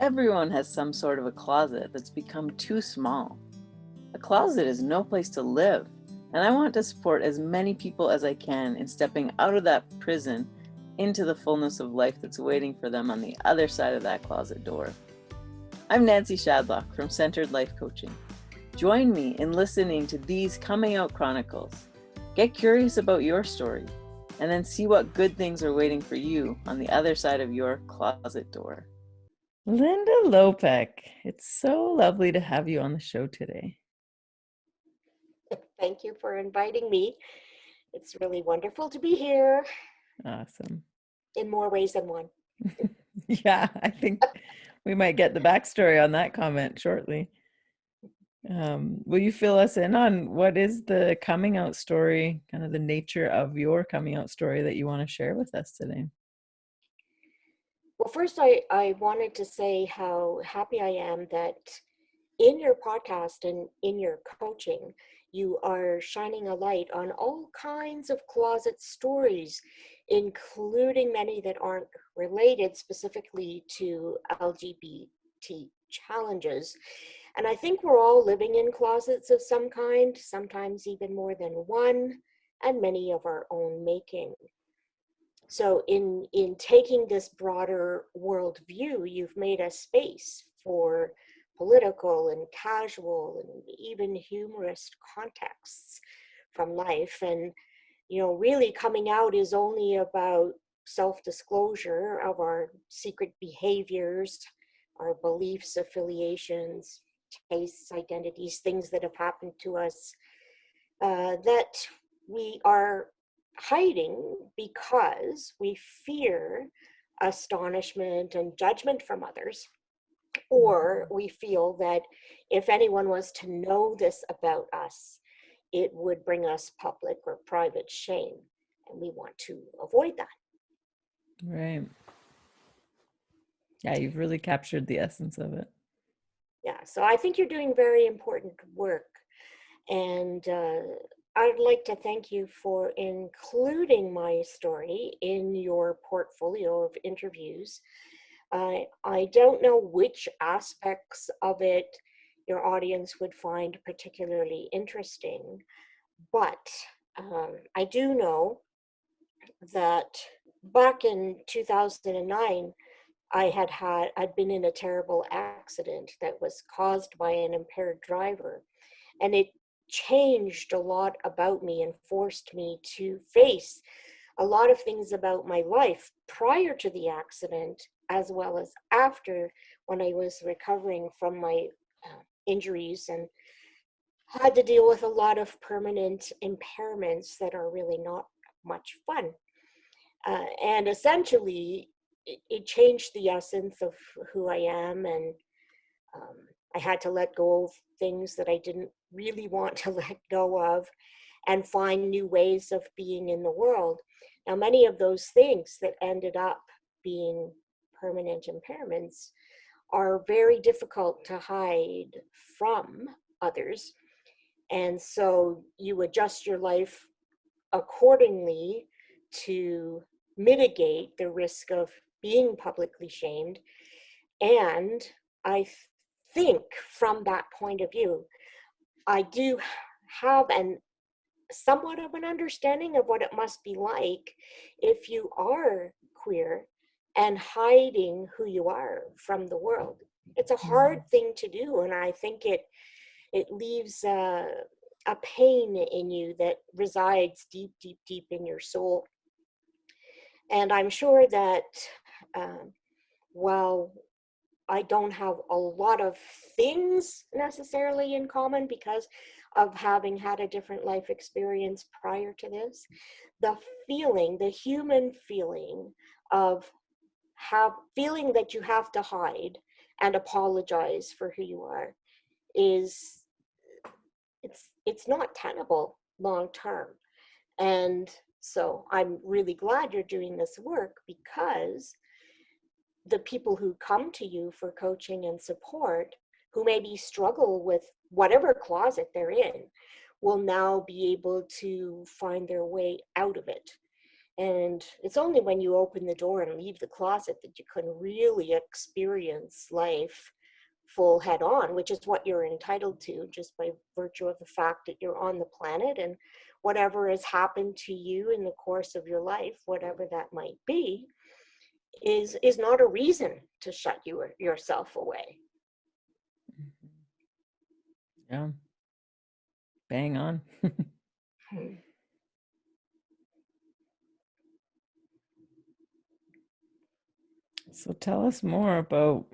Everyone has some sort of a closet that's become too small. A closet is no place to live, and I want to support as many people as I can in stepping out of that prison into the fullness of life that's waiting for them on the other side of that closet door. I'm Nancy Shadlock from Centered Life Coaching. Join me in listening to these Coming Out Chronicles. Get curious about your story, and then see what good things are waiting for you on the other side of your closet door. Linda Lopeke, it's so lovely to have you on the show today. Thank you for inviting me. It's really wonderful to be here Awesome. in more ways than one. Yeah, I think we might get the backstory on that comment shortly. Will you fill us in on what is the coming out story, kind of the nature of your coming out story that you want to share with us today? Well, first, I wanted to say how happy I am that in your podcast and in your coaching, you are shining a light on all kinds of closet stories, including many that aren't related specifically to LGBT challenges. And I think we're all living in closets of some kind, sometimes even more than one, and many of our own making. So in taking this broader world view, you've made a space for political and casual and even humorous contexts from life. And, really coming out is only about self-disclosure of our secret behaviors, our beliefs, affiliations, tastes, identities, things that have happened to us that we are hiding because we fear astonishment and judgment from others, or we feel that if anyone was to know this about us, it would bring us public or private shame, and we want to avoid that. Right. Yeah, you've really captured the essence of it. Yeah, so I think you're doing very important work, and I'd like to thank you for including my story in your portfolio of interviews. I don't know which aspects of it your audience would find particularly interesting, but I do know that back in 2009, I'd been in a terrible accident that was caused by an impaired driver, and it changed a lot about me and forced me to face a lot of things about my life prior to the accident as well as after, when I was recovering from my injuries and had to deal with a lot of permanent impairments that are really not much fun. And essentially, it changed the essence of who I am, and um, I had to let go of things that I didn't really want to let go of and find new ways of being in the world. Now, many of those things that ended up being permanent impairments are very difficult to hide from others. And so you adjust your life accordingly to mitigate the risk of being publicly shamed. And I think from that point of view, I do have somewhat of an understanding of what it must be like if you are queer and hiding who you are from the world. It's a hard thing to do, and I think it leaves a pain in you that resides deep, deep, deep in your soul. And I'm sure that while I don't have a lot of things necessarily in common because of having had a different life experience prior to this, the feeling, the human feeling of feeling that you have to hide and apologize for who you are is it's not tenable long term. And so I'm really glad you're doing this work, because the people who come to you for coaching and support, who maybe struggle with whatever closet they're in, will now be able to find their way out of it. And it's only when you open the door and leave the closet that you can really experience life full head on, which is what you're entitled to just by virtue of the fact that you're on the planet, and whatever has happened to you in the course of your life, whatever that might be, is not a reason to shut yourself away. Yeah. Bang on. So tell us more about,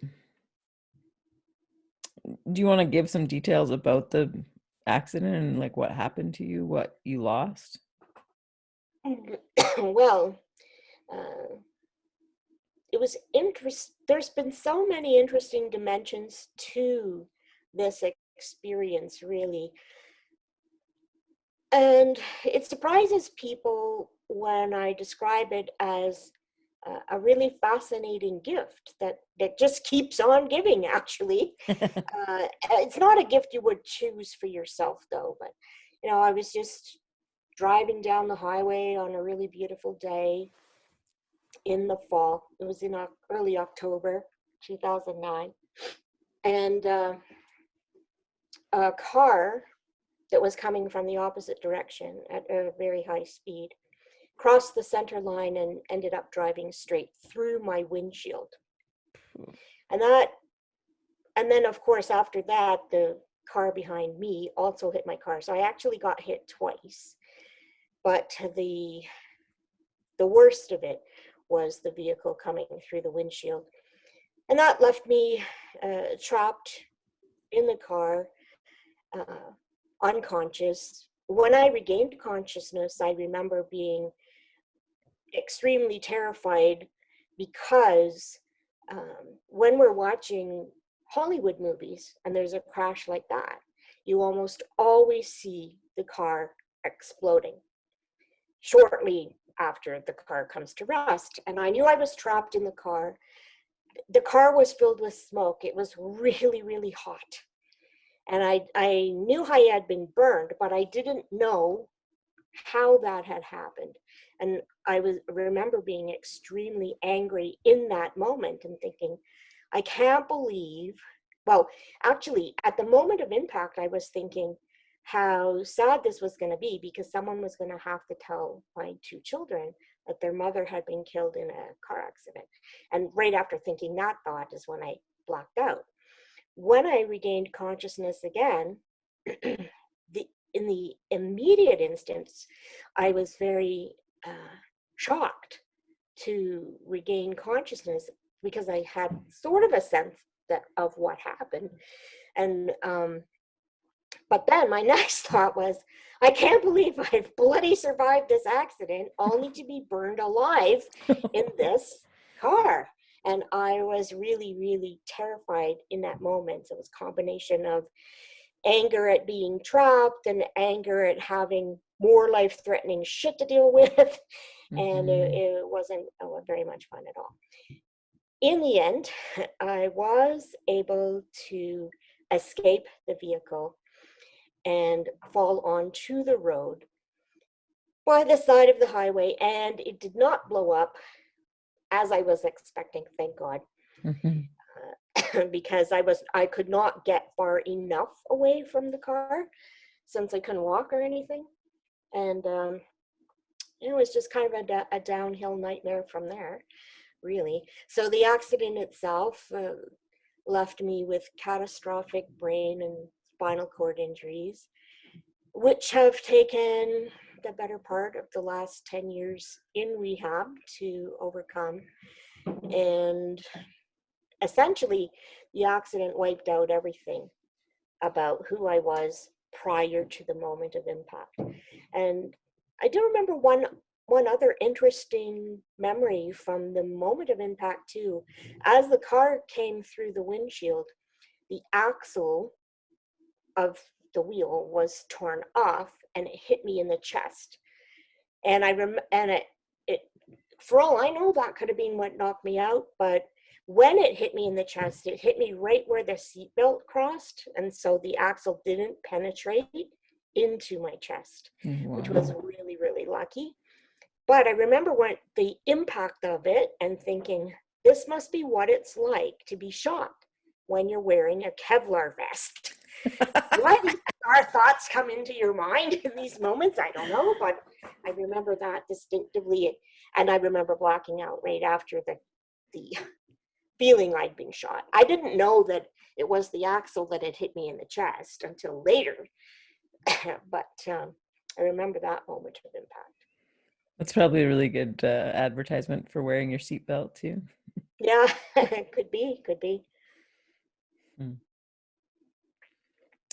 do you want to give some details about the accident and like what happened to you, what you lost? Well, it was there's been so many interesting dimensions to this experience, really. And it surprises people when I describe it as a really fascinating gift that just keeps on giving, actually. It's not a gift you would choose for yourself, though. But, I was just driving down the highway on a really beautiful day in the fall. It was in early October 2009. And a car that was coming from the opposite direction at a very high speed crossed the center line and ended up driving straight through my windshield. And then, of course, after that, the car behind me also hit my car. So I actually got hit twice. But the worst of it was the vehicle coming through the windshield. And that left me trapped in the car, unconscious. When I regained consciousness, I remember being extremely terrified because when we're watching Hollywood movies and there's a crash like that, you almost always see the car exploding shortly after the car comes to rest. And I knew I was trapped in the car. The car was filled with smoke. It was really, really hot. And I knew I had been burned, but I didn't know how that had happened. And I remember being extremely angry in that moment and thinking, I can't believe, well, actually, at the moment of impact, I was thinking how sad this was going to be, because someone was going to have to tell my two children that their mother had been killed in a car accident. And right after thinking that thought is when I blacked out. When I regained consciousness again, in the immediate instance, I was very shocked to regain consciousness, because I had sort of a sense of what happened. And but then my next thought was, I can't believe I've bloody survived this accident, only to be burned alive in this car. And I was really, really terrified in that moment. So it was a combination of anger at being trapped and anger at having more life-threatening shit to deal with. And it wasn't very much fun at all. In the end, I was able to escape the vehicle and fall onto the road by the side of the highway, and it did not blow up as I was expecting, thank God. Because I could not get far enough away from the car since I couldn't walk or anything. And it was just kind of a downhill nightmare from there, really. So the accident itself left me with catastrophic brain and spinal cord injuries, which have taken the better part of the last 10 years in rehab to overcome. And essentially, the accident wiped out everything about who I was prior to the moment of impact. And I do remember one other interesting memory from the moment of impact too. As the car came through the windshield, the axle of the wheel was torn off and it hit me in the chest. And it for all I know, that could have been what knocked me out, but when it hit me in the chest, it hit me right where the seatbelt crossed, and so the axle didn't penetrate into my chest, which was really, really lucky. But I remember when the impact of it and thinking, this must be what it's like to be shot when you're wearing a Kevlar vest. Why these bizarre thoughts come into your mind in these moments, I don't know, but I remember that distinctively. And I remember blacking out right after the feeling I'd been shot. I didn't know that it was the axle that had hit me in the chest until later. But I remember that moment of impact. That's probably a really good advertisement for wearing your seatbelt too. Yeah, could be. Hmm.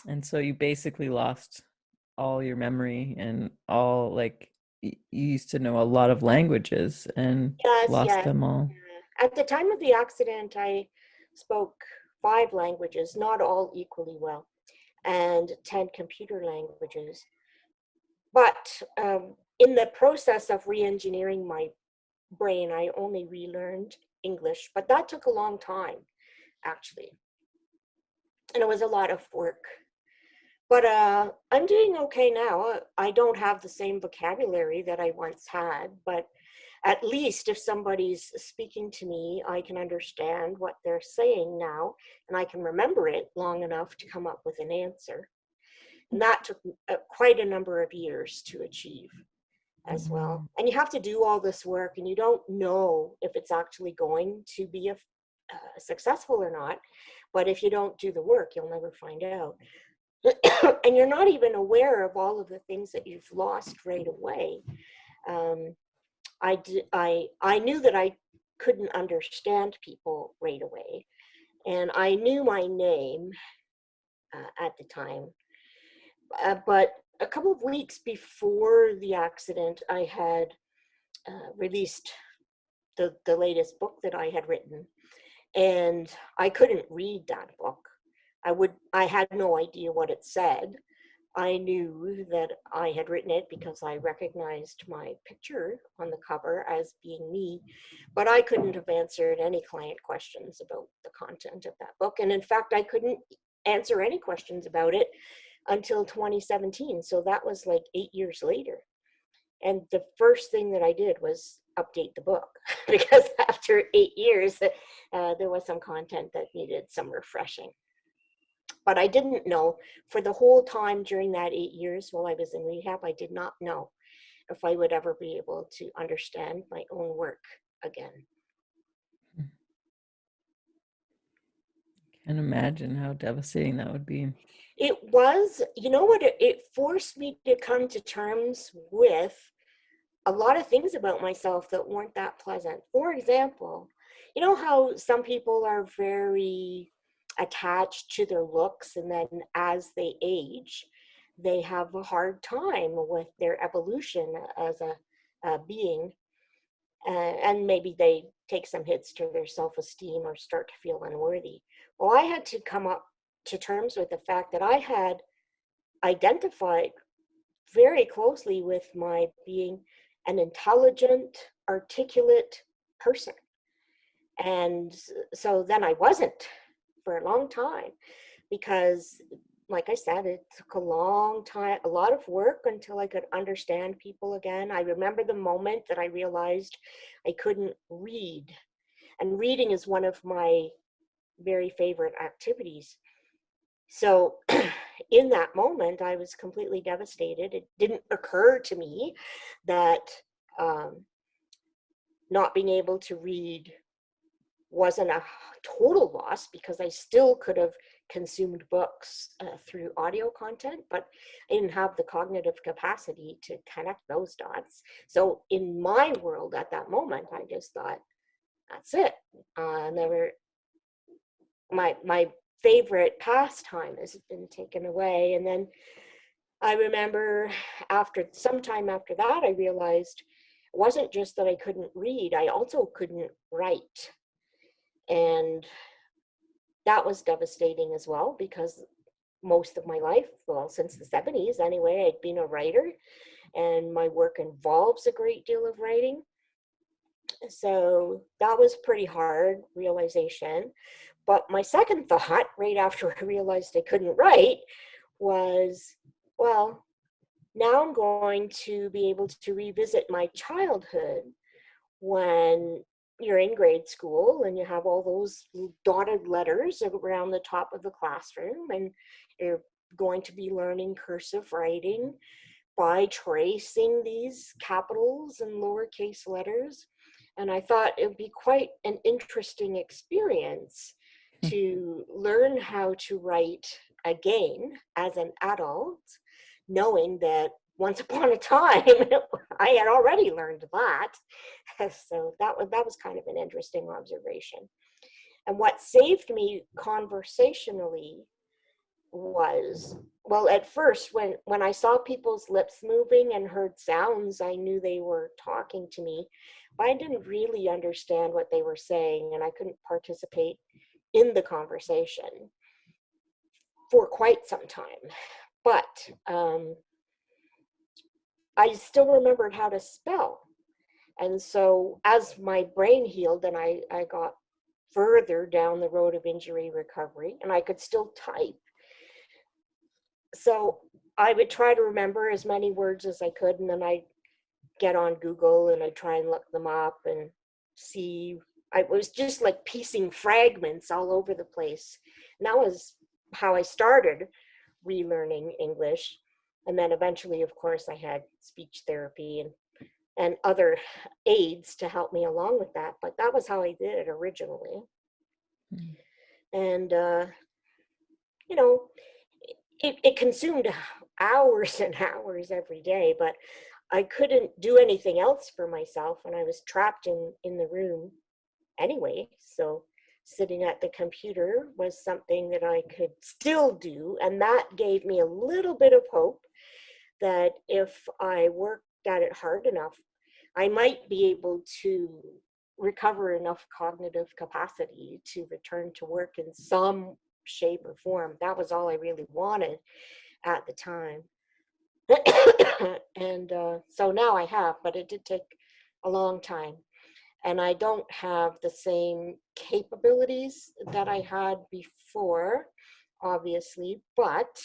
And so you basically lost all your memory and all, like, you used to know a lot of languages and Yes, lost yeah. them all. At the time of the accident, I spoke 5 languages, not all equally well, and 10 computer languages. But in the process of re-engineering my brain, I only relearned English, but that took a long time, actually. And it was a lot of work. But I'm doing okay now. I don't have the same vocabulary that I once had, but at least if somebody's speaking to me, I can understand what they're saying now, and I can remember it long enough to come up with an answer. And that took quite a number of years to achieve as well. And you have to do all this work, and you don't know if it's actually going to be successful or not. But if you don't do the work, you'll never find out. And you're not even aware of all of the things that you've lost right away. I knew that I couldn't understand people right away, and I knew my name at the time. But a couple of weeks before the accident, I had released the latest book that I had written, and I couldn't read that book. I had no idea what it said. I knew that I had written it because I recognized my picture on the cover as being me, but I couldn't have answered any client questions about the content of that book. And in fact, I couldn't answer any questions about it until 2017. So that was like 8 years later. And the first thing that I did was update the book because after 8 years, there was some content that needed some refreshing. But I didn't know for the whole time during that 8 years while I was in rehab, I did not know if I would ever be able to understand my own work again. Can't imagine how devastating that would be. It was, you know what, it forced me to come to terms with a lot of things about myself that weren't that pleasant. For example, you know how some people are very attached to their looks, and then as they age, they have a hard time with their evolution as a being, and maybe they take some hits to their self-esteem or start to feel unworthy. Well, I had to come up to terms with the fact that I had identified very closely with my being an intelligent, articulate person. And so then I wasn't for a long time because, like I said, it took a long time, a lot of work until I could understand people again. I remember the moment that I realized I couldn't read. And reading is one of my very favorite activities. So in that moment, I was completely devastated. It didn't occur to me that not being able to read wasn't a total loss, because I still could have consumed books through audio content, but I didn't have the cognitive capacity to connect those dots. So in my world at that moment, I just thought, that's it. My favorite pastime has been taken away. And then I remember sometime after that, I realized it wasn't just that I couldn't read, I also couldn't write. And that was devastating as well, because most of my life, well, since the 70s anyway, I'd been a writer, and my work involves a great deal of writing. So that was pretty hard realization. But my second thought, right after I realized I couldn't write, was, well, now I'm going to be able to revisit my childhood when you're in grade school and you have all those dotted letters around the top of the classroom, and you're going to be learning cursive writing by tracing these capitals and lowercase letters. And I thought it would be quite an interesting experience to learn how to write again as an adult, knowing that once upon a time I had already learned that. So that was kind of an interesting observation. And what saved me conversationally was, well, at first when I saw people's lips moving and heard sounds, I knew they were talking to me, but I didn't really understand what they were saying, and I couldn't participate in the conversation for quite some time. But I still remembered how to spell. And so as my brain healed and I got further down the road of injury recovery, and I could still type, so I would try to remember as many words as I could, and then I'd get on Google and I'd try and look them up and see. I was just like piecing fragments all over the place. And that was how I started relearning English. And then eventually, of course, I had speech therapy and other aids to help me along with that. But that was how I did it originally. Mm. And, you know, it consumed hours and hours every day, but I couldn't do anything else for myself, and I was trapped in the room anyway. So sitting at the computer was something that I could still do, and that gave me a little bit of hope that if I worked at it hard enough, I might be able to recover enough cognitive capacity to return to work in some shape or form. That was all I really wanted at the time. And so now I have, but it did take a long time. And I don't have the same capabilities that I had before, obviously, but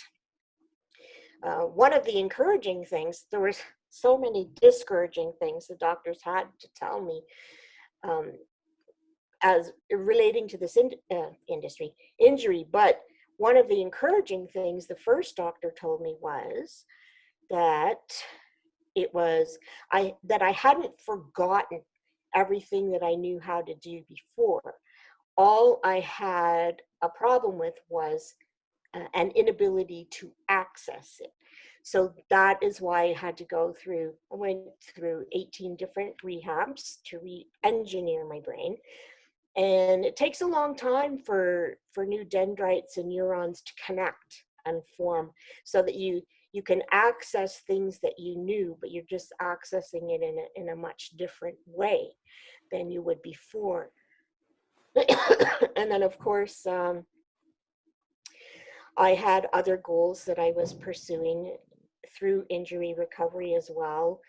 one of the encouraging things, there were so many discouraging things the doctors had to tell me as relating to this injury, but one of the encouraging things the first doctor told me was that that I hadn't forgotten everything that I knew how to do before. All I had a problem with was an inability to access it. So that is why I went through 18 different rehabs to re-engineer my brain. And it takes a long time for new dendrites and neurons to connect and form so that you can access things that you knew, but you're just accessing it in a much different way than you would before. And then, of course, I had other goals that I was pursuing through injury recovery as well.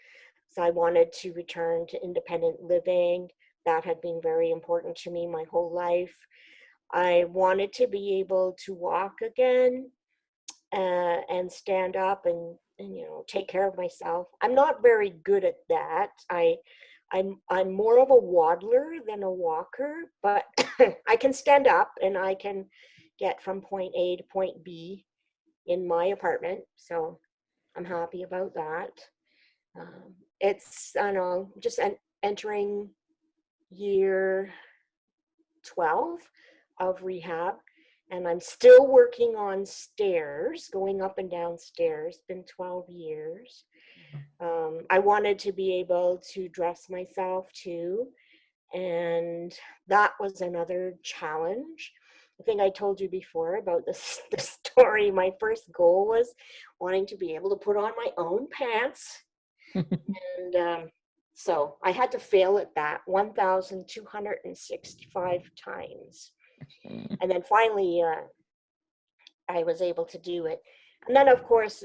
So I wanted to return to independent living. That had been very important to me my whole life. I wanted to be able to walk again and stand up and take care of myself. I'm not very good at that. I'm more of a waddler than a walker, but I can stand up and I can get from point A to point B in my apartment. So I'm happy about that. It's, I don't know, just entering year 12 of rehab, and I'm still working on stairs, going up and down stairs. It's been 12 years. I wanted to be able to dress myself too, and that was another challenge. I think I told you before about the story. My first goal was wanting to be able to put on my own pants. And so I had to fail at that 1,265 times. And then finally, I was able to do it. And then, of course,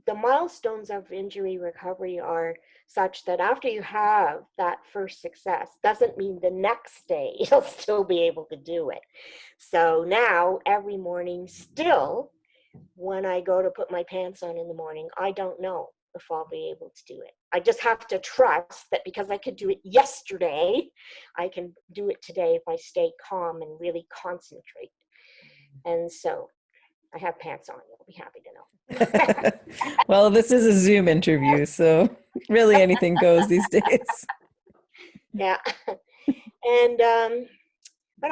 the milestones of injury recovery are such that after you have that first success, doesn't mean the next day you'll still be able to do it. So now, every morning, still, when I go to put my pants on in the morning, I don't know if I'll be able to do it. I just have to trust that because I could do it yesterday, I can do it today if I stay calm and really concentrate. And so I have pants on. You'll be happy to know. Well, this is a Zoom interview, so really anything goes these days. Yeah. And, but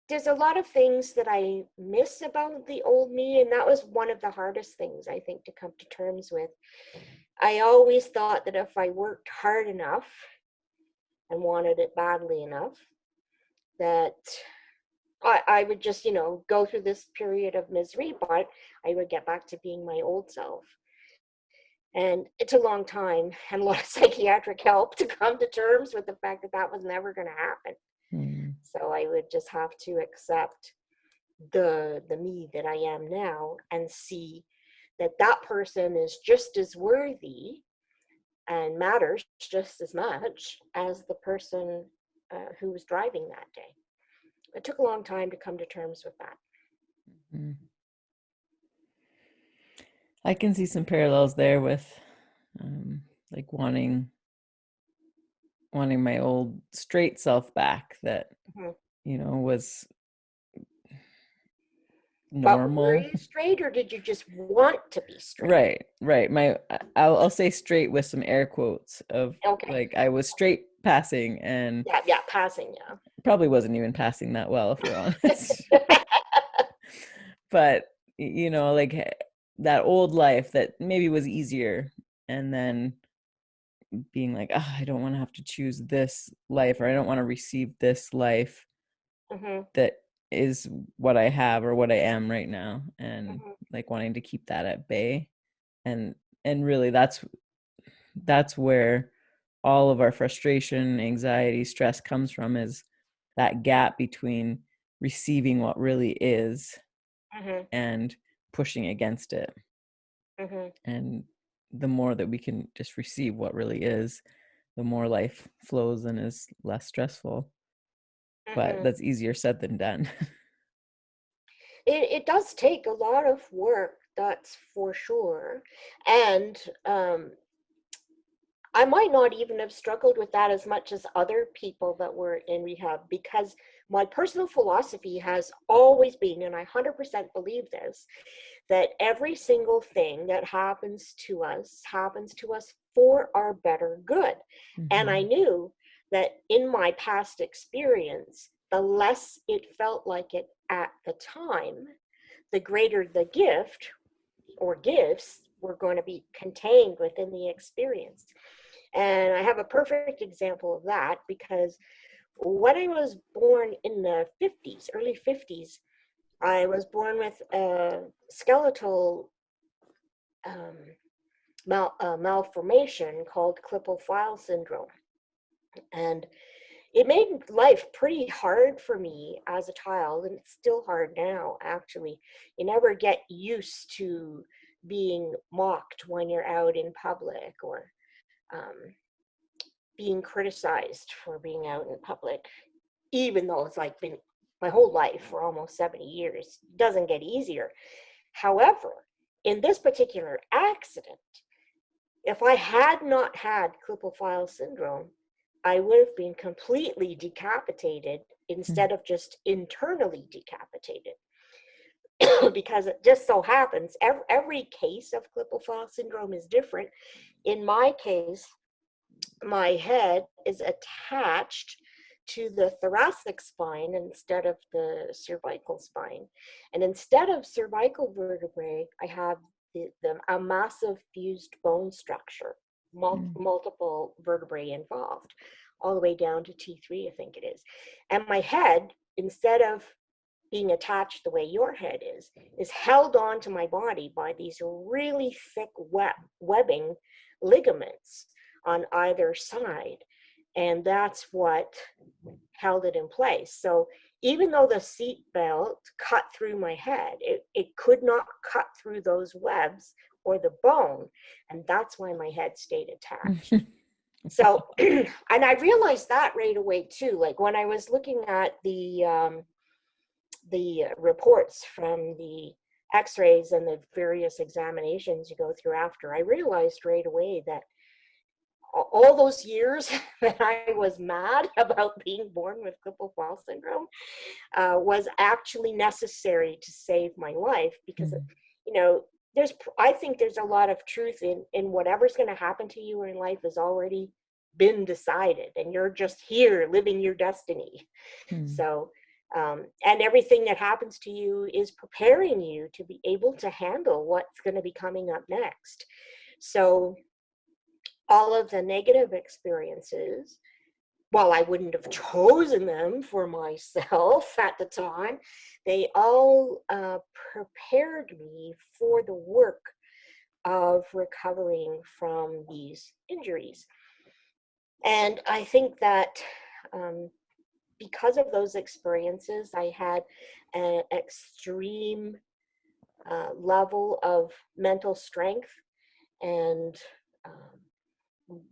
there's a lot of things that I miss about the old me. And that was one of the hardest things, I think, to come to terms with. I always thought that if I worked hard enough and wanted it badly enough, that I would just, go through this period of misery, but I would get back to being my old self. And it's a long time and a lot of psychiatric help to come to terms with the fact that that was never going to happen. So I would just have to accept the me that I am now and see that that person is just as worthy and matters just as much as the person who was driving that day. It took a long time to come to terms with that. Mm-hmm. I can see some parallels there with like wanting my old straight self back that, was normal. But were you straight or did you just want to be straight? Right. I'll say straight with some air quotes of like I was straight passing and passing, probably wasn't even passing that well, if we're honest. But like that old life that maybe was easier, and then being like, I don't want to have to choose this life, or I don't want to receive this life that is what I have or what I am right now, and like wanting to keep that at bay. And really that's where all of our frustration, anxiety, stress comes from, is that gap between receiving what really is and pushing against it. And the more that we can just receive what really is, the more life flows and is less stressful. But that's easier said than done. It does take a lot of work, that's for sure. And I might not even have struggled with that as much as other people that were in rehab, because my personal philosophy has always been, and I 100% believe this, that every single thing that happens to us for our better good. And I knew that in my past experience, the less it felt like it at the time, the greater the gift or gifts were going to be contained within the experience. And I have a perfect example of that, because when I was born in the 50s, early 50s, I was born with a skeletal malformation called Klippel-Feil syndrome. And it made life pretty hard for me as a child, and it's still hard now, actually. You never get used to being mocked when you're out in public, or being criticized for being out in public, even though it's like been my whole life for almost 70 years. It doesn't get easier. However, in this particular accident, if I had not had Klippel-Feil syndrome, I would have been completely decapitated instead of just internally decapitated. Because it just so happens, every case of Klippel-Feil syndrome is different. In my case, my head is attached to the thoracic spine instead of the cervical spine. And instead of cervical vertebrae, I have a massive fused bone structure, multiple vertebrae involved, all the way down to T3, I think it is. And my head, instead of being attached the way your head is held onto my body by these really thick webbing ligaments on either side. And that's what held it in place. So even though the seat belt cut through my head, it could not cut through those webs or the bone. And that's why my head stayed attached. So, and I realized that right away too. Like when I was looking at the reports from the x-rays and the various examinations you go through after, I realized right away that all those years that I was mad about being born with Klippel-Feil syndrome was actually necessary to save my life, because, you know, I think there's a lot of truth in whatever's going to happen to you in life has already been decided, and you're just here living your destiny. So, and everything that happens to you is preparing you to be able to handle what's going to be coming up next. So all of the negative experiences, while I wouldn't have chosen them for myself at the time, they all prepared me for the work of recovering from these injuries. And I think that because of those experiences, I had an extreme level of mental strength. And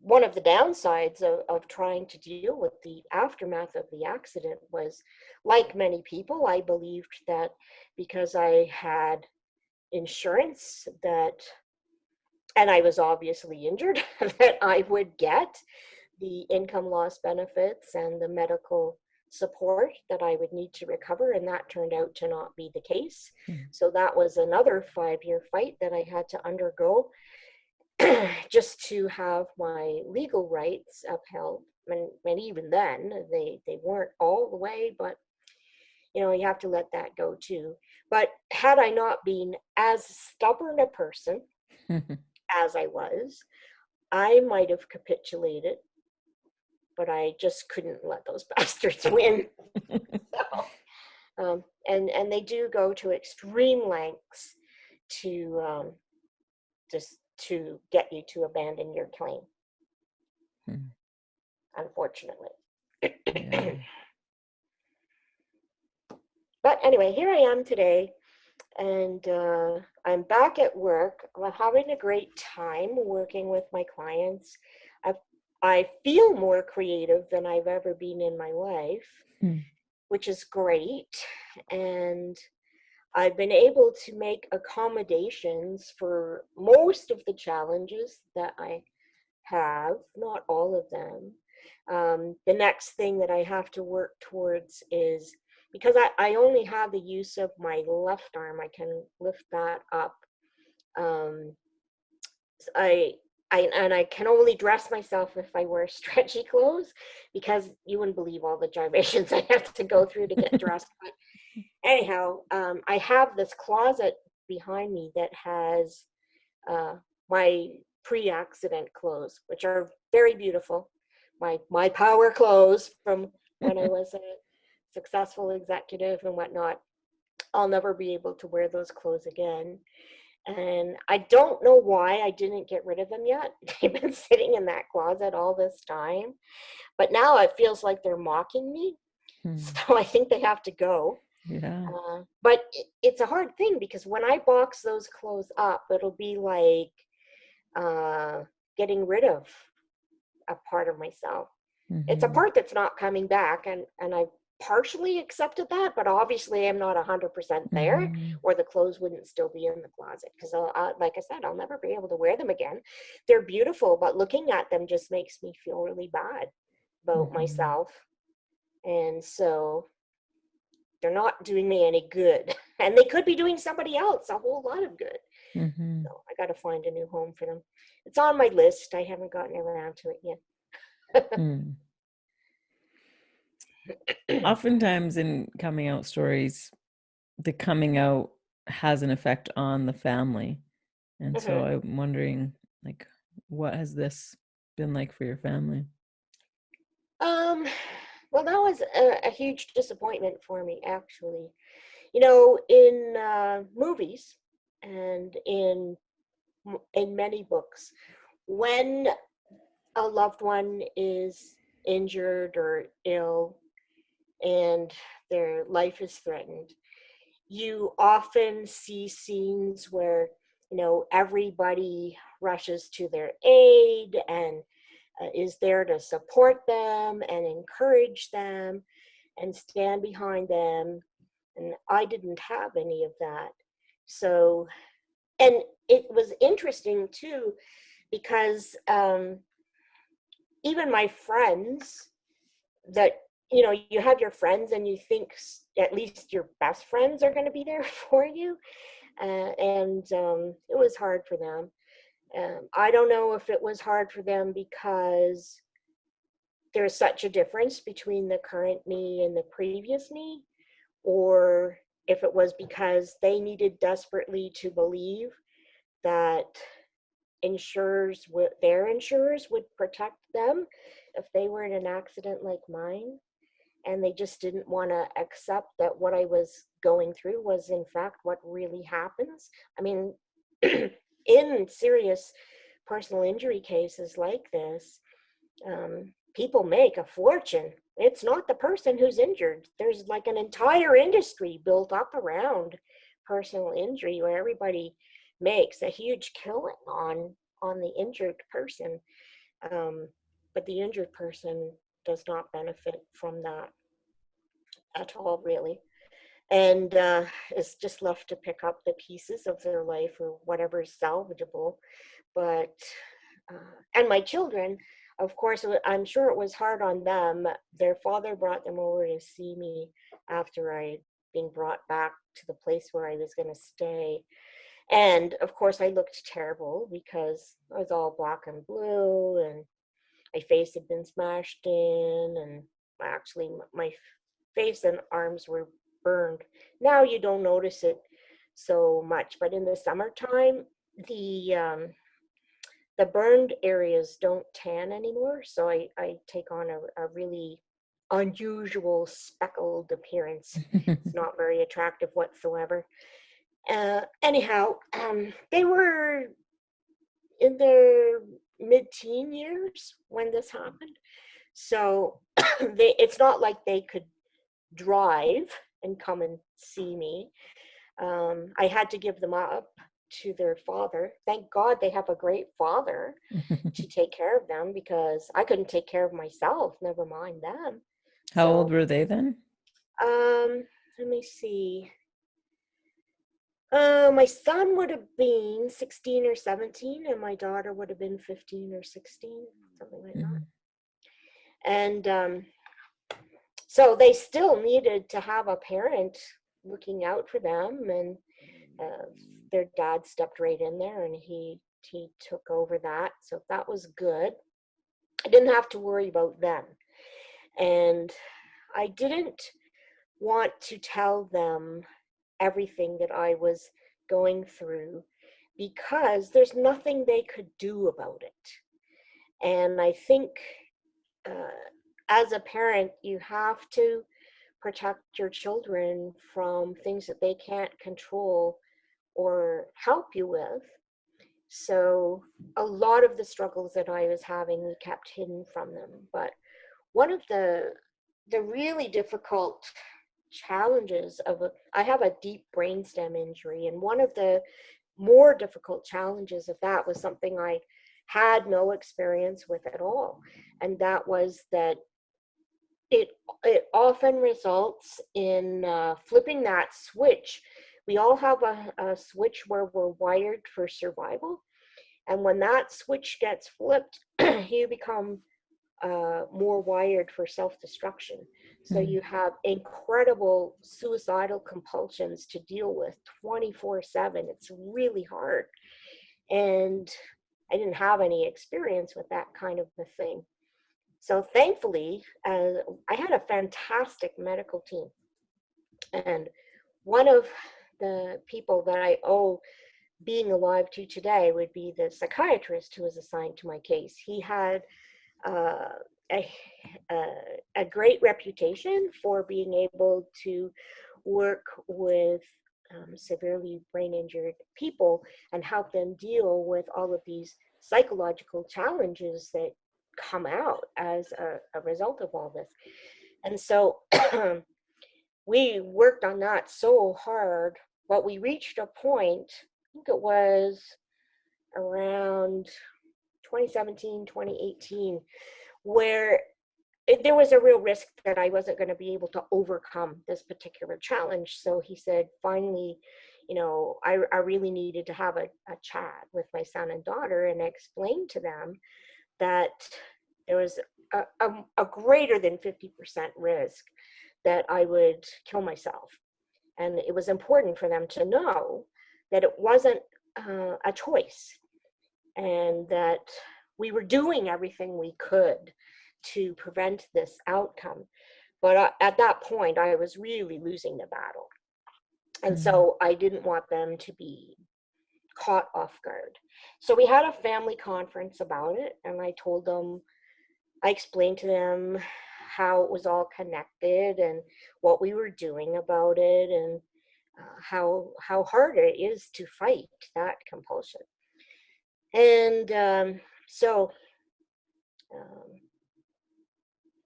one of the downsides of trying to deal with the aftermath of the accident was, like many people, I believed that because I had insurance and I was obviously injured, that I would get the income loss benefits and the medical support that I would need to recover, and that turned out to not be the case. So that was another 5-year fight that I had to undergo just to have my legal rights upheld. And even then, they weren't all the way, but you know, you have to let that go too. But had I not been as stubborn a person as I was, I might have capitulated, but I just couldn't let those bastards win. So, and they do go to extreme lengths to just to get you to abandon your claim. Unfortunately. Yeah. But anyway, here I am today, and I'm back at work. I'm having a great time working with my clients. I feel more creative than I've ever been in my life, which is great. And I've been able to make accommodations for most of the challenges that I have, not all of them. The next thing that I have to work towards is, because I only have the use of my left arm, I can lift that up. I can only dress myself if I wear stretchy clothes, because you wouldn't believe all the gyrations I have to go through to get dressed. But anyhow, I have this closet behind me that has my pre-accident clothes, which are very beautiful. My power clothes from when I was a successful executive and whatnot. I'll never be able to wear those clothes again. And I don't know why I didn't get rid of them yet. They've been sitting in that closet all this time. But now it feels like they're mocking me. So I think they have to go. Yeah. But it's a hard thing, because when I box those clothes up, it'll be like getting rid of a part of myself. It's a part that's not coming back, and I partially accepted that, but obviously I'm not 100% there, or the clothes wouldn't still be in the closet, because like I said, I'll never be able to wear them again. They're beautiful, but looking at them just makes me feel really bad about myself. And so they're not doing me any good, and they could be doing somebody else a whole lot of good. So I got to find a new home for them. It's on my list. I haven't gotten around to it yet. Oftentimes in coming out stories, the coming out has an effect on the family. And so I'm wondering, like, what has this been like for your family? Well, that was a huge disappointment for me, actually. You know, in movies and in many books, when a loved one is injured or ill and their life is threatened, you often see scenes where, you know, everybody rushes to their aid and is there to support them and encourage them and stand behind them. And I didn't have any of that. So, and it was interesting too, because even my friends that, you know, you have your friends and you think at least your best friends are going to be there for you. And it was hard for them. I don't know if it was hard for them because there's such a difference between the current me and the previous me, or if it was because they needed desperately to believe that their insurers would protect them if they were in an accident like mine. And they just didn't want to accept that what I was going through was in fact what really happens. I mean, in serious personal injury cases like this, people make a fortune. It's not the person who's injured. There's like an entire industry built up around personal injury where everybody makes a huge killing on the injured person. But the injured person does not benefit from that at all, really. And is just left to pick up the pieces of their life or whatever is salvageable. But, and my children, of course, I'm sure it was hard on them. Their father brought them over to see me after I'd been brought back to the place where I was going to stay. And of course, I looked terrible because I was all black and blue, and my face had been smashed in, and actually my face and arms were burned. Now you don't notice it so much, but in the summertime, the burned areas don't tan anymore, so I take on a really unusual speckled appearance. It's not very attractive whatsoever. Anyhow, they were in their mid-teen years when this happened, so it's not like they could drive and come and see me. I had to give them up to their father. Thank God they have a great father to take care of them, because I couldn't take care of myself, never mind them. How So, old were they then? let me see. My son would have been 16 or 17, and my daughter would have been 15 or 16, something like that. And so they still needed to have a parent looking out for them, and their dad stepped right in there, and he took over that, so that was good. I didn't have to worry about them, and I didn't want to tell them everything that I was going through, because there's nothing they could do about it. And I think as a parent, you have to protect your children from things that they can't control or help you with. So a lot of the struggles that I was having, we kept hidden from them. But one of the really difficult challenges I have a deep brainstem injury, and one of the more difficult challenges of that was something I had no experience with at all. And that was that it often results in flipping that switch. We all have a switch where we're wired for survival. And when that switch gets flipped, you become more wired for self-destruction. So you have incredible suicidal compulsions to deal with 24/7. It's really hard. And I didn't have any experience with that kind of a thing. So thankfully, I had a fantastic medical team. And one of the people that I owe being alive to today would be the psychiatrist who was assigned to my case. He had uh, a, a great reputation for being able to work with severely brain injured people and help them deal with all of these psychological challenges that come out as a result of all this. And so we worked on that so hard, but we reached a point, I think it was around 2017, 2018, where there was a real risk that I wasn't going to be able to overcome this particular challenge. So he said, finally, I really needed to have a chat with my son and daughter and explain to them that there was a greater than 50% risk that I would kill myself. And it was important for them to know that it wasn't a choice, and that we were doing everything we could to prevent this outcome. But at that point, I was really losing the battle. And so I didn't want them to be caught off guard. So we had a family conference about it, and I explained to them how it was all connected and what we were doing about it, and how hard it is to fight that compulsion. And so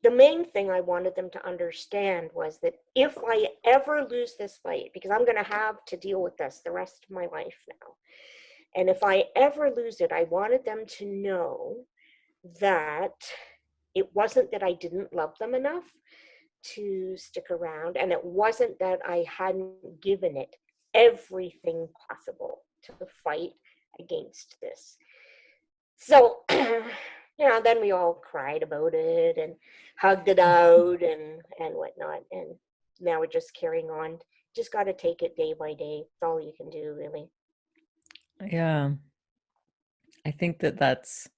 the main thing I wanted them to understand was that if I ever lose this fight, because I'm going to have to deal with this the rest of my life now, and if I ever lose it, I wanted them to know that it wasn't that I didn't love them enough to stick around, and it wasn't that I hadn't given it everything possible to fight against this. So, then we all cried about it and hugged it out and whatnot. And now we're just carrying on. Just got to take it day by day. It's all you can do, really. Yeah. I think that that's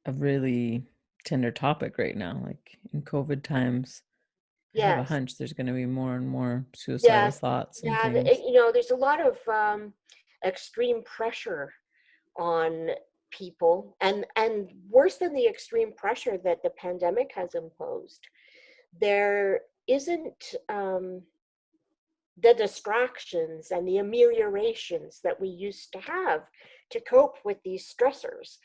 a really tender topic right now. Like in COVID times, I have a Yes. hunch there's going to be more and more suicidal Yes. thoughts and Yeah. things. There's a lot of extreme pressure on people, and worse than the extreme pressure that the pandemic has imposed, there isn't the distractions and the ameliorations that we used to have to cope with these stressors.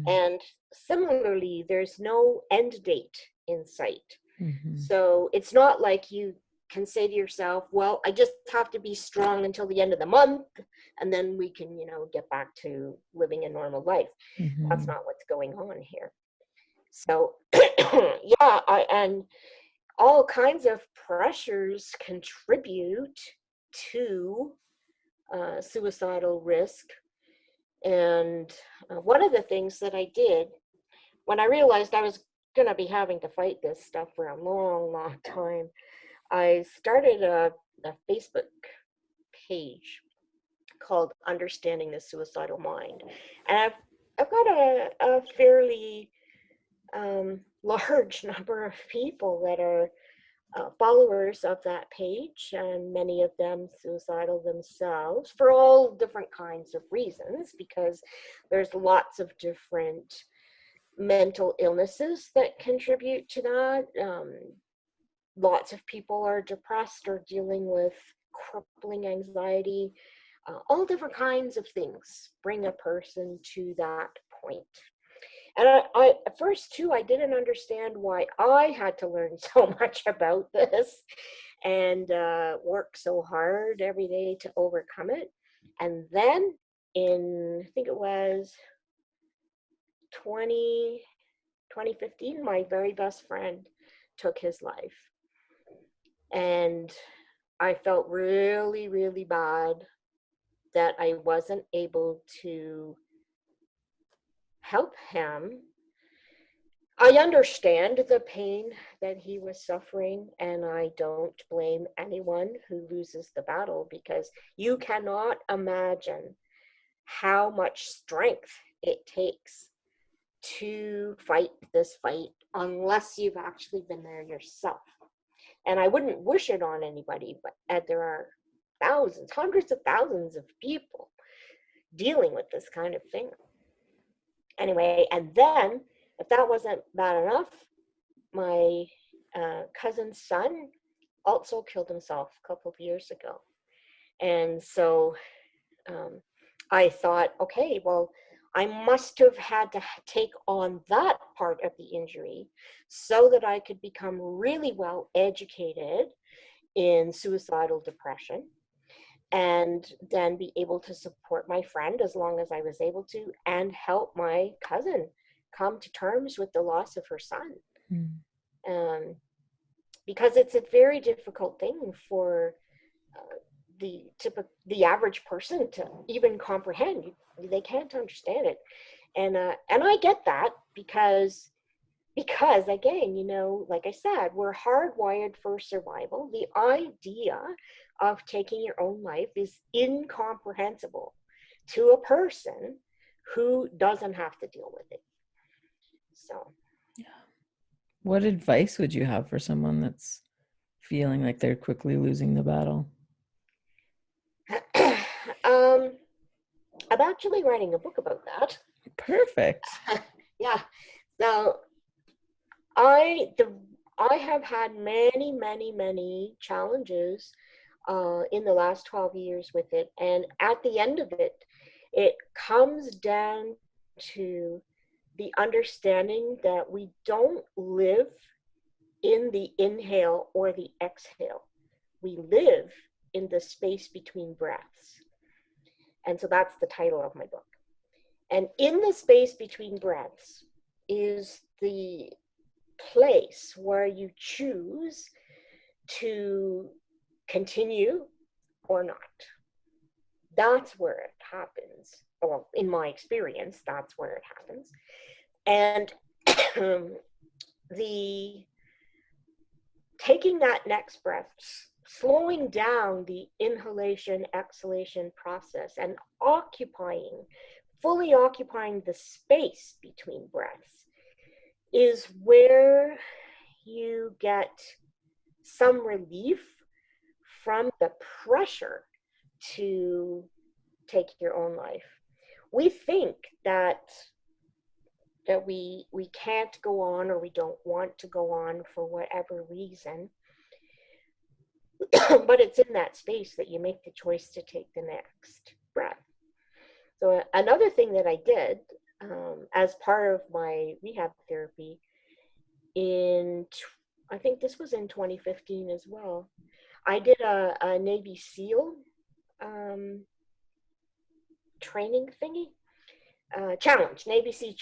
And similarly, there's no end date in sight. So it's not like you can say to yourself, well, I just have to be strong until the end of the month, and then we can, get back to living a normal life. That's not what's going on here. So, yeah, and all kinds of pressures contribute to suicidal risk. And one of the things that I did when I realized I was going to be having to fight this stuff for a long, long time, I started a Facebook page called Understanding the Suicidal Mind. And I've got a fairly large number of people that are followers of that page, and many of them suicidal themselves for all different kinds of reasons, because there's lots of different mental illnesses that contribute to that. Lots of people are depressed or dealing with crippling anxiety. All different kinds of things bring a person to that point. And I at first too, I didn't understand why I had to learn so much about this and work so hard every day to overcome it. And then I think it was 2015, my very best friend took his life. And I felt really, really bad that I wasn't able to help him. I understand the pain that he was suffering, and I don't blame anyone who loses the battle, because you cannot imagine how much strength it takes to fight this fight unless you've actually been there yourself. And I wouldn't wish it on anybody, but there are thousands, hundreds of thousands of people dealing with this kind of thing. Anyway, and then, if that wasn't bad enough, my cousin's son also killed himself a couple of years ago. And so I thought, okay, well, I must have had to take on that part of the injury so that I could become really well educated in suicidal depression, and then be able to support my friend as long as I was able to, and help my cousin come to terms with the loss of her son. Because it's a very difficult thing for the average person to even comprehend. They can't understand it. And I get that because again, you know, like I said, we're hardwired for survival. The idea of taking your own life is incomprehensible to a person who doesn't have to deal with it. So, yeah. What advice would you have for someone that's feeling like they're quickly losing the battle? I'm actually writing a book about that. Perfect. Yeah. So I have had many challenges in the last 12 years with it, and at the end of it, it comes down to the understanding that we don't live in the inhale or the exhale. We live in the space between breaths. And so that's the title of my book. And in the space between breaths is the place where you choose to continue or not. That's where it happens. Well, in my experience, that's where it happens. And the taking that next breath, slowing down the inhalation exhalation process and fully occupying the space between breaths is where you get some relief from the pressure to take your own life. We think that we can't go on, or we don't want to go on for whatever reason. But it's in that space that you make the choice to take the next breath. So another thing that I did as part of my rehab therapy I think this was in 2015 as well, I did a Navy SEAL training thingy. Challenge, Navy SEAL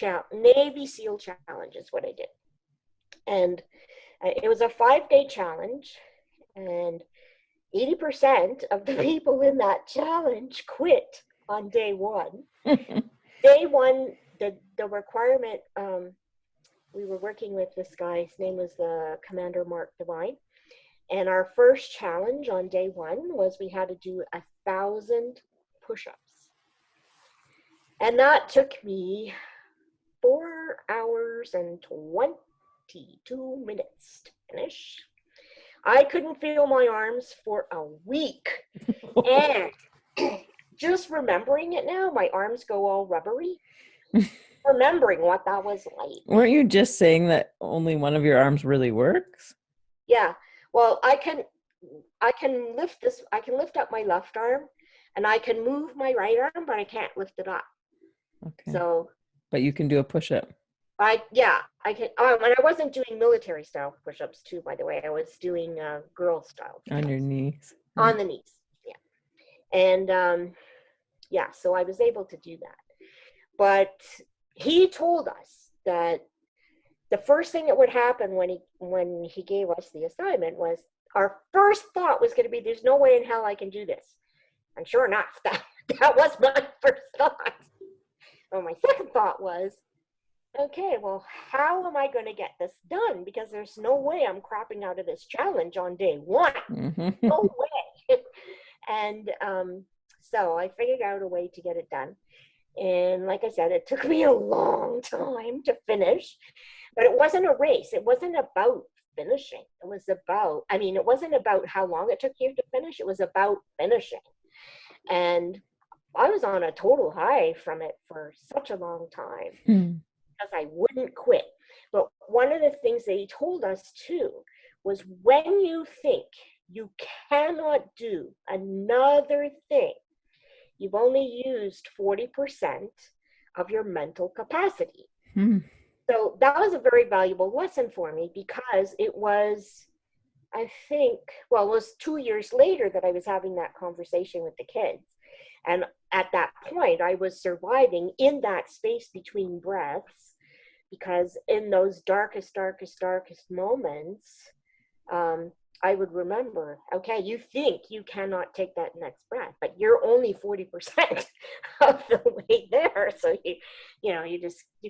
challenge is what I did. And it was a 5-day challenge, and 80% of the people in that challenge quit on day one. Day one, the requirement, we were working with this guy, his name was Commander Mark Devine. And our first challenge on day one was we had to do 1,000 push-ups. And that took me 4 hours and 22 minutes to finish. I couldn't feel my arms for a week. And just remembering it now, my arms go all rubbery. Remembering what that was like. Weren't you just saying that only one of your arms really works? Yeah. Well, I can lift up my left arm, and I can move my right arm, but I can't lift it up. Okay. So, but you can do a push-up. I can. And I wasn't doing military style push-ups too, by the way. I was doing girl style push-ups. On your knees. On the knees, yeah. And so I was able to do that. But he told us that the first thing that would happen when he gave us the assignment was, our first thought was going to be, there's no way in hell I can do this. And sure enough, that was my first thought. Well, my second thought was, okay, well, how am I going to get this done? Because there's no way I'm crapping out of this challenge on day one. Mm-hmm. No way. And so I figured out a way to get it done. And like I said, it took me a long time to finish, but it wasn't a race. It wasn't about finishing. It wasn't about how long it took you to finish. It was about finishing. And I was on a total high from it for such a long time because I wouldn't quit. But one of the things they told us too was, when you think you cannot do another thing, you've only used 40% of your mental capacity. So that was a very valuable lesson for me, because it was, I think, well, it was 2 years later that I was having that conversation with the kids. And at that point, I was surviving in that space between breaths, because in those darkest moments, I would remember, okay, you think you cannot take that next breath, but you're only 40% of the way there. So you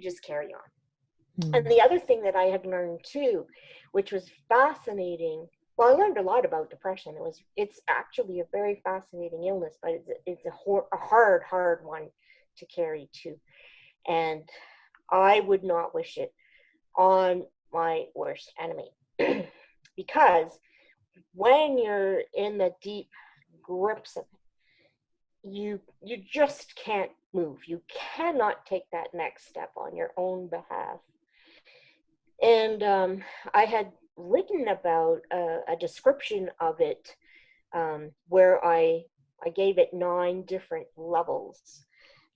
just carry on. And the other thing that I had learned too, which was fascinating, well, I learned a lot about depression. It's actually a very fascinating illness, but it's a hard one to carry too. And I would not wish it on my worst enemy. Because when you're in the deep grips of it, you just can't move. You cannot take that next step on your own behalf. And I had written about a description of it, where I gave it 9 different levels.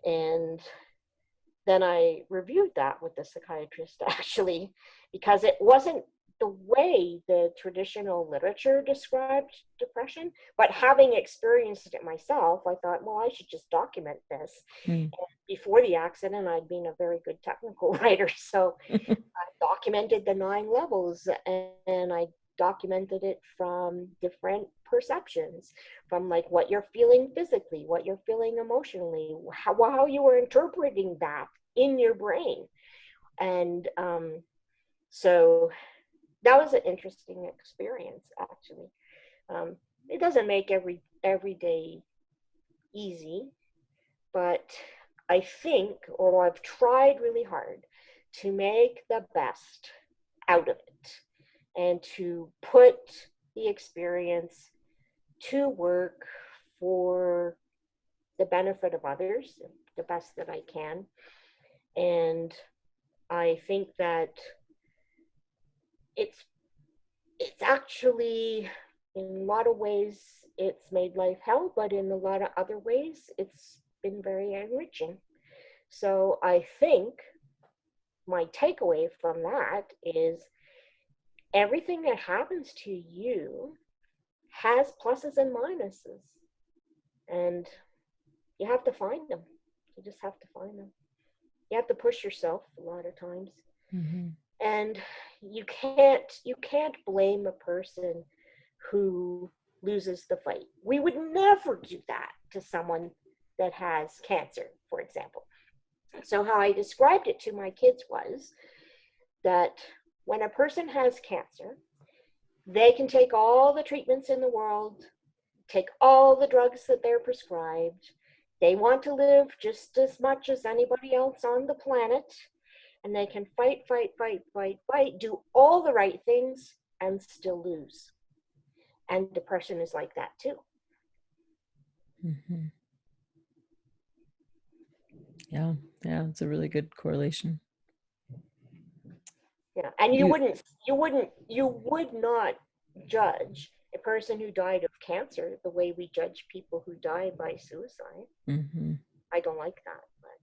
And then I reviewed that with the psychiatrist, actually, because it wasn't the way the traditional literature described depression, but having experienced it myself, I thought, well, I should just document this. And before the accident, I'd been a very good technical writer, so I documented the 9 levels, and I documented it from different perceptions, from like what you're feeling physically, what you're feeling emotionally, how you were interpreting that in your brain. And so that was an interesting experience, actually. It doesn't make every day easy, but I think, or I've tried really hard to make the best out of it and to put the experience to work for the benefit of others the best that I can. And I think that it's actually, in a lot of ways, it's made life hell, but in a lot of other ways, it's been very enriching. So I think my takeaway from that is everything that happens to you has pluses and minuses, and you have to find them. You just have to find them. You have to push yourself a lot of times. And you can't blame a person who loses the fight. We would never do that to someone that has cancer, for example. So how I described it to my kids was that when a person has cancer, they can take all the treatments in the world, take all the drugs that they're prescribed. They want to live just as much as anybody else on the planet, and they can fight, do all the right things and still lose. And depression is like that too. Yeah, it's a really good correlation. Yeah, and you would not judge a person who died of cancer the way we judge people who die by suicide. I don't like that, but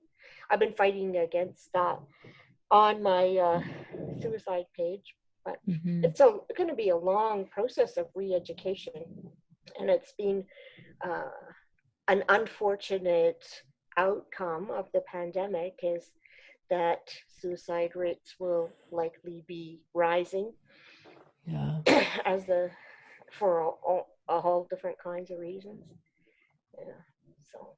I've been fighting against that on my suicide page. But it's going to be a long process of re-education, and it's been an unfortunate outcome of the pandemic is that suicide rates will likely be rising. As for a whole different kinds of reasons. Yeah. So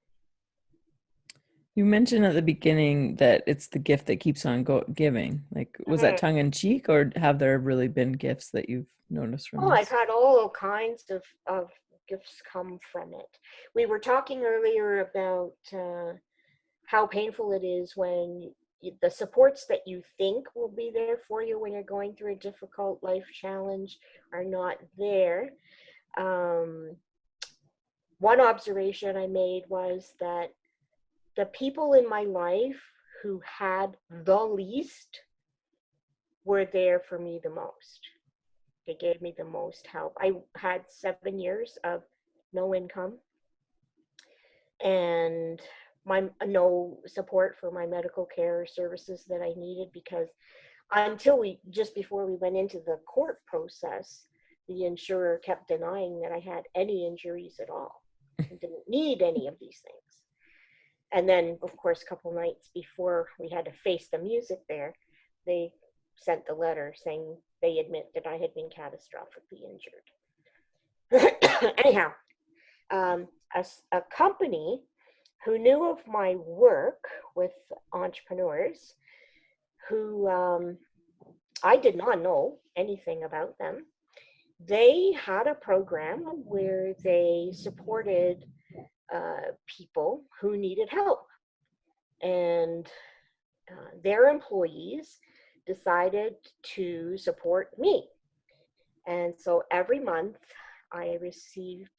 you mentioned at the beginning that it's the gift that keeps on giving. Like, was that tongue in cheek, or have there really been gifts that you've noticed from this? I've had all kinds of gifts come from it. We were talking earlier about how painful it is when the supports that you think will be there for you when you're going through a difficult life challenge are not there. One observation I made was that the people in my life who had the least were there for me the most. They gave me the most help. I had 7 years of no income and no support for my medical care services that I needed, because just before we went into the court process, the insurer kept denying that I had any injuries at all. I didn't need any of these things. And then, of course, a couple nights before we had to face the music there, they sent the letter saying they admit that I had been catastrophically injured. anyhow, a company who knew of my work with entrepreneurs who I did not know anything about them. They had a program where they supported people who needed help. And their employees decided to support me. And so every month I received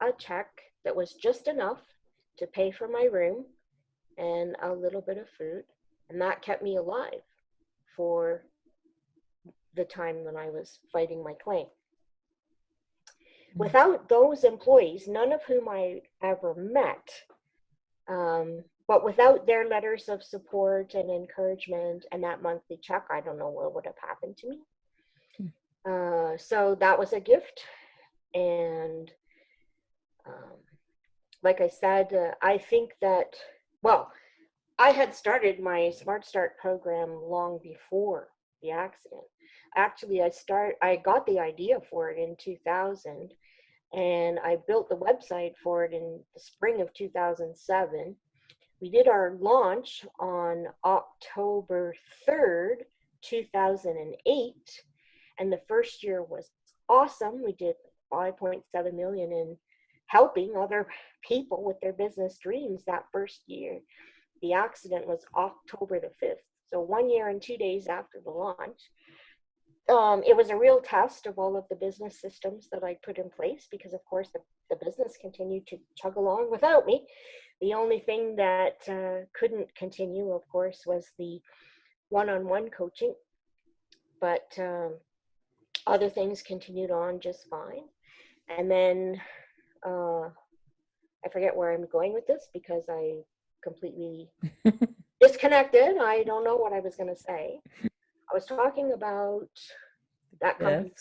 a check that was just enough to pay for my room and a little bit of food. And that kept me alive for the time when I was fighting my claim. Without those employees, none of whom I ever met, but without their letters of support and encouragement and that monthly check, I don't know what would have happened to me. So that was a gift. And like I said, I think that, well, I had started my Smart Start program long before the accident. Actually, I got the idea for it in 2000, and I built the website for it in the spring of 2007. We did our launch on October 3rd, 2008, and the first year was awesome. We did 5.7 million in helping other people with their business dreams that first year. The accident was October the 5th, so 1 year and 2 days after the launch. It was a real test of all of the business systems that I put in place because, of course, the business continued to chug along without me. The only thing that couldn't continue, of course, was the one-on-one coaching, but other things continued on just fine. And then I forget where I'm going with this because I completely disconnected. I don't know what I was going to say. I was talking about that company.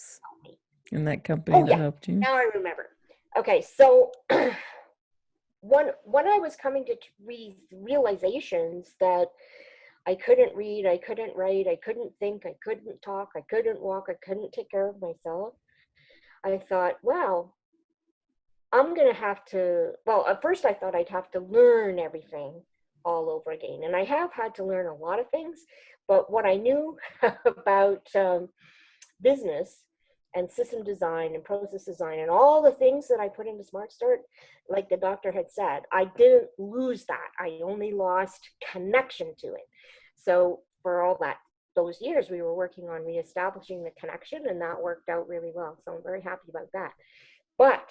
And that company that helped you. Now I remember. Okay, so when I was coming to realizations that I couldn't read, I couldn't write, I couldn't think, I couldn't talk, I couldn't walk, I couldn't take care of myself, I thought, wow, I'm going to have to, well, at first I thought I'd have to learn everything all over again. And I have had to learn a lot of things, but what I knew about business and system design and process design and all the things that I put into Smart Start, like the doctor had said, I didn't lose that. I only lost connection to it. So for all those years, we were working on reestablishing the connection, and that worked out really well. So I'm very happy about that. But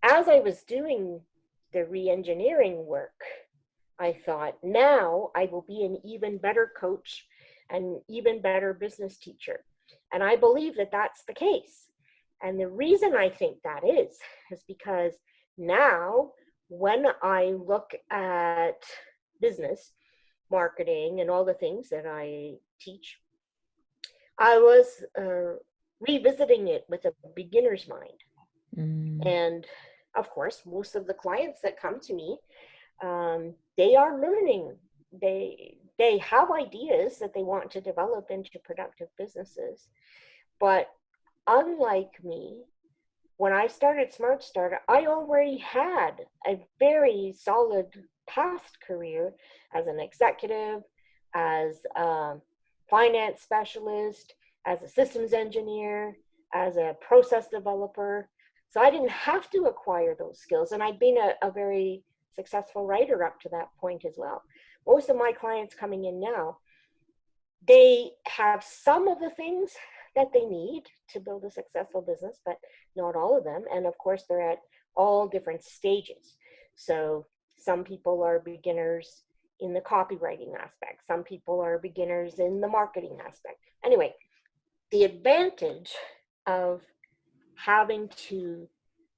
as I was doing the re-engineering work, I thought, now I will be an even better coach and even better business teacher. And I believe that that's the case. And the reason I think that is because now when I look at business, marketing, and all the things that I teach, I was revisiting it with a beginner's mind. And of course, most of the clients that come to me, they are learning. They have ideas that they want to develop into productive businesses. But unlike me, when I started Smart Start, I already had a very solid past career as an executive, as a finance specialist, as a systems engineer, as a process developer. So I didn't have to acquire those skills. And I'd been a very successful writer up to that point as well. Most of my clients coming in now, they have some of the things that they need to build a successful business, but not all of them. And of course, they're at all different stages. So some people are beginners in the copywriting aspect. Some people are beginners in the marketing aspect. Anyway, the advantage of having to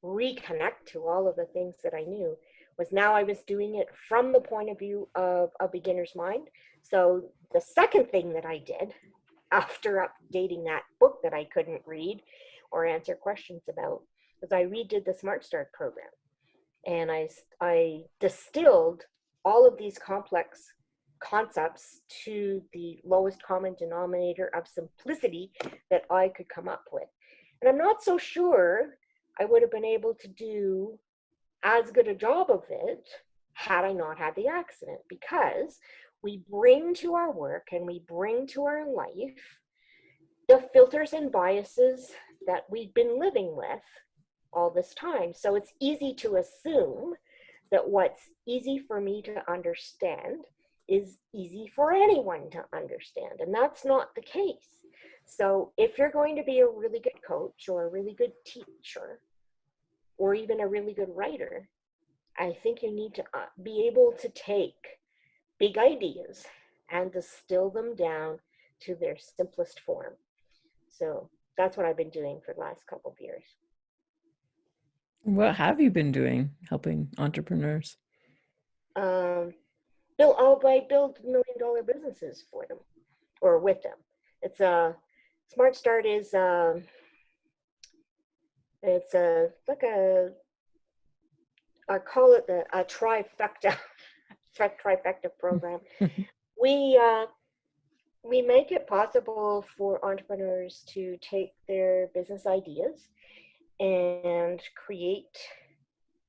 reconnect to all of the things that I knew was now I was doing it from the point of view of a beginner's mind. So the second thing that I did after updating that book that I couldn't read or answer questions about was I redid the Smart Start program. And I distilled all of these complex concepts to the lowest common denominator of simplicity that I could come up with. And I'm not so sure I would have been able to do as good a job of it had I not had the accident, because we bring to our work and we bring to our life the filters and biases that we've been living with all this time. So it's easy to assume that what's easy for me to understand is easy for anyone to understand, and that's not the case. So if you're going to be a really good coach or a really good teacher or even a really good writer, I think you need to be able to take big ideas and distill them down to their simplest form. So that's what I've been doing for the last couple of years. What have you been doing helping entrepreneurs? I build $1 million businesses for them or with them. It's a Smart Start is it's a like a I call it a trifecta trifecta program. We make it possible for entrepreneurs to take their business ideas and create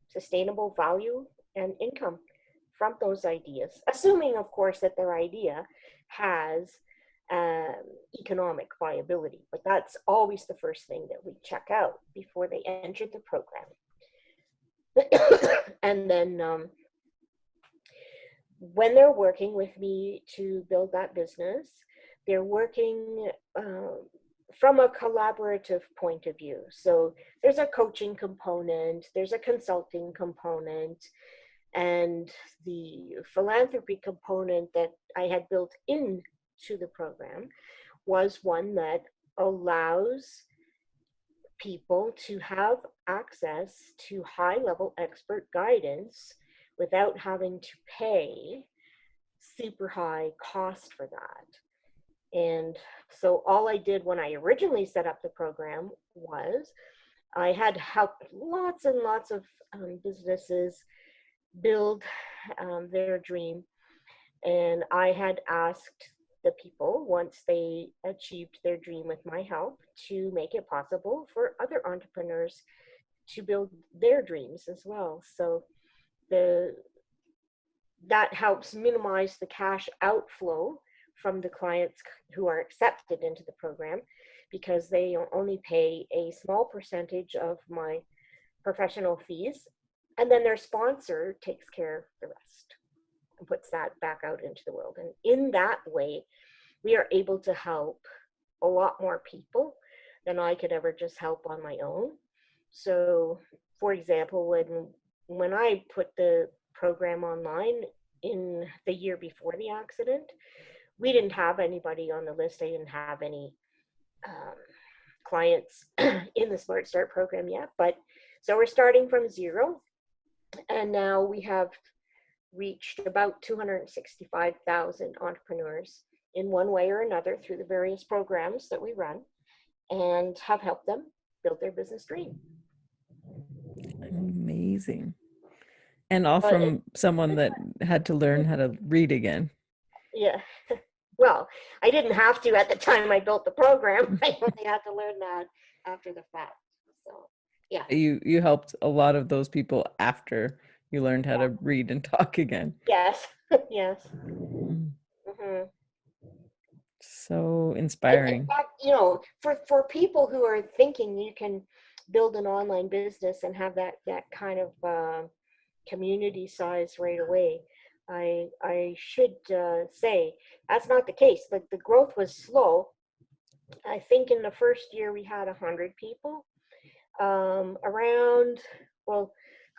sustainable value and income from those ideas, assuming, of course, that their idea has economic viability. But that's always the first thing that we check out before they enter the program. And then when they're working with me to build that business, they're working from a collaborative point of view. So there's a coaching component, there's a consulting component, and the philanthropy component that I had built into the program was one that allows people to have access to high-level expert guidance without having to pay super high cost for that. And so all I did when I originally set up the program was I had helped lots and lots of businesses build their dream. And I had asked the people, once they achieved their dream with my help, to make it possible for other entrepreneurs to build their dreams as well. So that helps minimize the cash outflow from the clients who are accepted into the program, because they only pay a small percentage of my professional fees, and then their sponsor takes care of the rest and puts that back out into the world. And in that way, we are able to help a lot more people than I could ever just help on my own. So, for example, when I put the program online in the year before the accident, we didn't have anybody on the list. I didn't have any clients in the Smart Start program yet. But so we're starting from zero. And now we have reached about 265,000 entrepreneurs in one way or another through the various programs that we run, and have helped them build their business dream. Amazing. And all from someone that had to learn how to read again. Yeah. Well, I didn't have to at the time I built the program. I only had to learn that after the fact. So, yeah. You helped a lot of those people after you learned how to read and talk again. Yes. Yes. Mm-hmm. So inspiring. In fact, for people who are thinking you can build an online business and have that kind of community size right away, I should say that's not the case. Like, the growth was slow. I think in the first year we had 100 people. A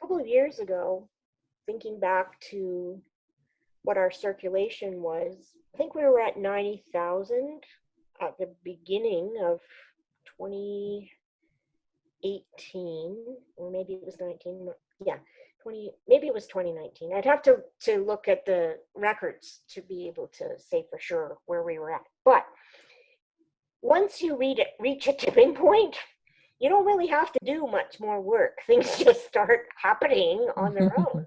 couple of years ago, thinking back to what our circulation was, I think we were at 90,000 at the beginning of 2018, or maybe it was 19. Yeah, maybe it was 2019. I'd have to look at the records to be able to say for sure where we were at. But once you reach a tipping point, you don't really have to do much more work. Things just start happening on their own.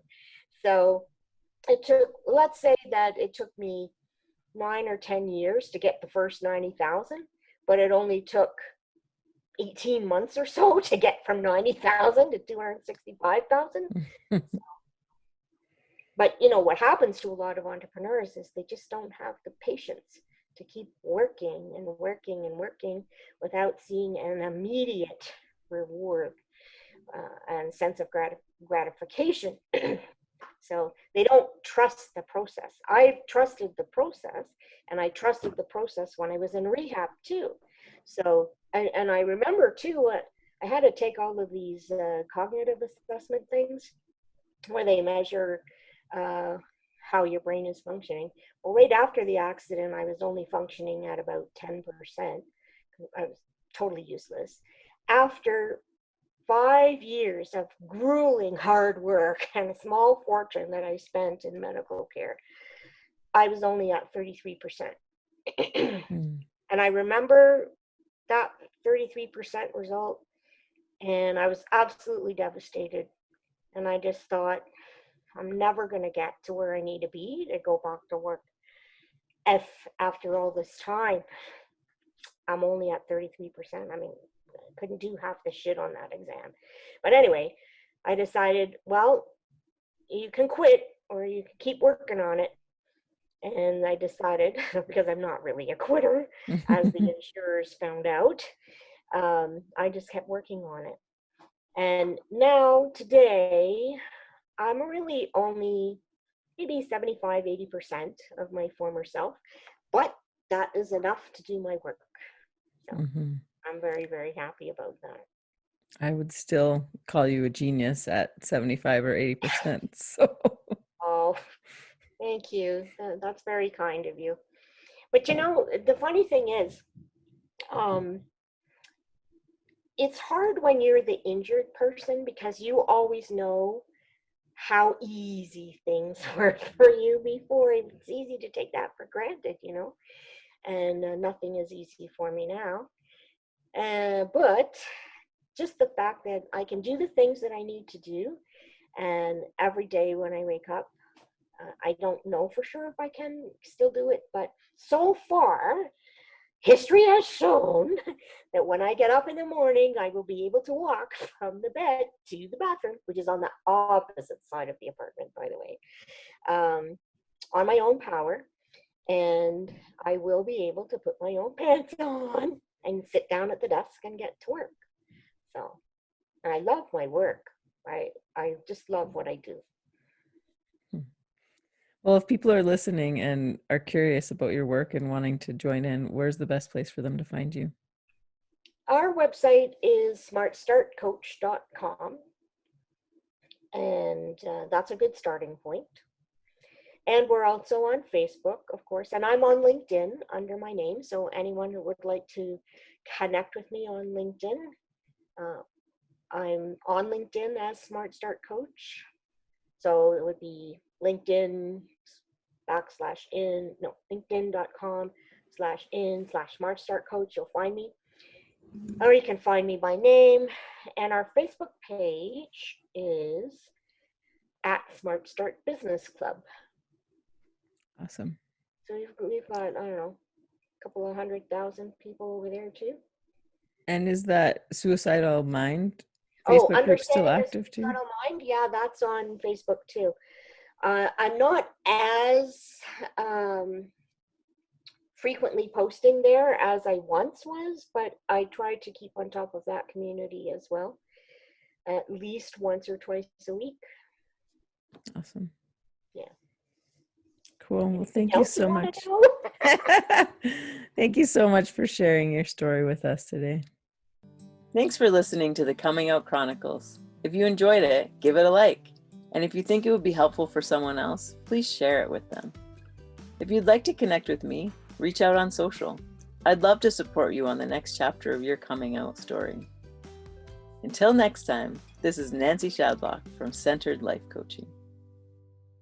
So let's say that it took me 9 or 10 years to get the first 90,000, but it only took 18 months or so to get from 90,000 to 265,000. But you know what happens to a lot of entrepreneurs is they just don't have the patience to keep working and working and working without seeing an immediate reward and sense of gratification. So they don't trust the process. I trusted the process, and I trusted the process when I was in rehab too. So, and I remember too, I had to take all of these cognitive assessment things where they measure how your brain is functioning. Well, right after the accident, I was only functioning at about 10%. I was totally useless. After 5 years of grueling hard work and a small fortune that I spent in medical care, I was only at 33%. And I remember that 33% result, and I was absolutely devastated. And I just thought, I'm never going to get to where I need to be to go back to work if after all this time I'm only at 33%. I mean, I couldn't do half the shit on that exam. But anyway, I decided, well, you can quit or you can keep working on it. And I decided, because I'm not really a quitter, as the insurers found out, I just kept working on it. And now, today, I'm really only maybe 75, 80% of my former self, but that is enough to do my work. So I'm very, very happy about that. I would still call you a genius at 75 or 80%. So. Oh, thank you. That's very kind of you. But you know, the funny thing is, it's hard when you're the injured person because you always know how easy things were for you before. It's easy to take that for granted, you know, and nothing is easy for me now. But just the fact that I can do the things that I need to do, and every day when I wake up, I don't know for sure if I can still do it, but so far, history has shown that when I get up in the morning, I will be able to walk from the bed to the bathroom, which is on the opposite side of the apartment, by the way, on my own power. And I will be able to put my own pants on and sit down at the desk and get to work. So, and I love my work. I just love what I do. Well, if people are listening and are curious about your work and wanting to join in, where's the best place for them to find you? Our website is smartstartcoach.com, and that's a good starting point. And we're also on Facebook, of course, and I'm on LinkedIn under my name. So anyone who would like to connect with me on LinkedIn, I'm on LinkedIn as Smart Start Coach. So it would be LinkedIn.com/Smart Start Coach. You'll find me. Or you can find me by name. And our Facebook page is at Smart Start Business Club. Awesome. So we've got, I don't know, a couple of 100,000 people over there too. And is that Suicidal Mind Facebook group still active too? Suicidal Mind, yeah, that's on Facebook too. I'm not as frequently posting there as I once was, but I try to keep on top of that community as well, at least once or twice a week. Awesome. Yeah. Cool. Well, thank you so much. Thank you so much for sharing your story with us today. Thanks for listening to the Coming Out Chronicles. If you enjoyed it, give it a like. And if you think it would be helpful for someone else, please share it with them. If you'd like to connect with me, reach out on social. I'd love to support you on the next chapter of your coming out story. Until next time, this is Nancy Shadlock from Centered Life Coaching.